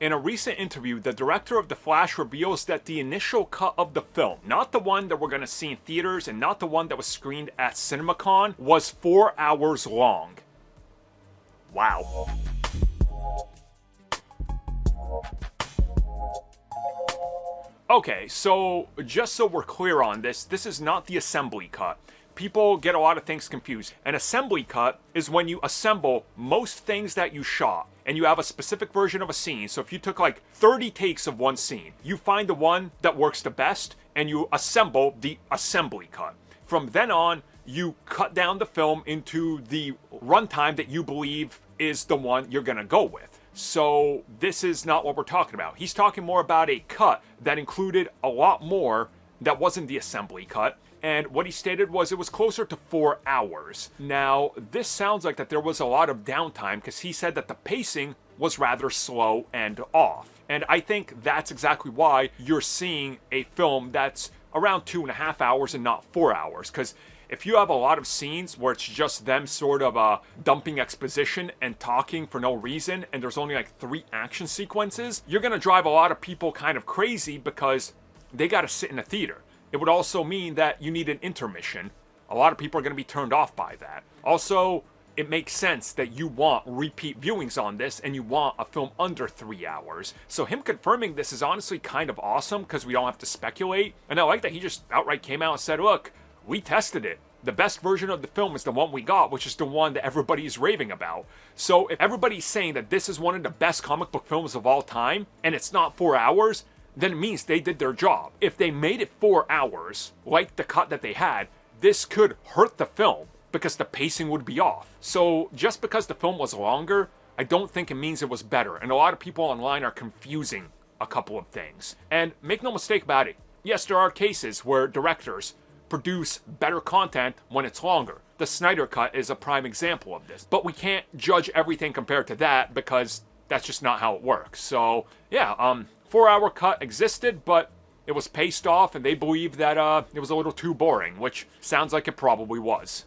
In a recent interview, the director of The Flash reveals that the initial cut of the film, not the one that we're going to see in theaters and not the one that was screened at CinemaCon, was 4 hours long. Wow. Okay, so just so we're clear on this, this is not the assembly cut. People get a lot of things confused. An assembly cut is when you assemble most things that you shot and you have a specific version of a scene. So if you took like 30 takes of one scene, you find the one that works the best and you assemble the assembly cut. From then on, you cut down the film into the runtime that you believe is the one you're gonna go with. So this is not what we're talking about. He's talking more about a cut that included a lot more that wasn't the assembly cut. And what he stated was it was closer to 4 hours. Now, this sounds like that there was a lot of downtime because he said that the pacing was rather slow and off. And I think that's exactly why you're seeing a film that's around 2.5 hours and not 4 hours. Because if you have a lot of scenes where it's just them sort of dumping exposition and talking for no reason, and there's only like 3 action sequences, you're going to drive a lot of people kind of crazy because they got to sit in a theater. It would also mean that you need an intermission. A lot of people are going to be turned off by that. Also, it makes sense that you want repeat viewings on this and you want a film under 3 hours. So him confirming this is honestly kind of awesome because we don't have to speculate. And I like that he just outright came out and said, look, we tested it. The best version of the film is the one we got, which is the one that everybody's raving about. So if everybody's saying that this is one of the best comic book films of all time and it's not 4 hours, then it means they did their job. If they made it 4 hours, like the cut that they had, this could hurt the film because the pacing would be off. So just because the film was longer, I don't think it means it was better. And a lot of people online are confusing a couple of things. And make no mistake about it, yes, there are cases where directors produce better content when it's longer. The Snyder Cut is a prime example of this. But we can't judge everything compared to that because that's just not how it works. So yeah, 4-hour cut existed, but it was paced off and they believed that it was a little too boring, which sounds like it probably was.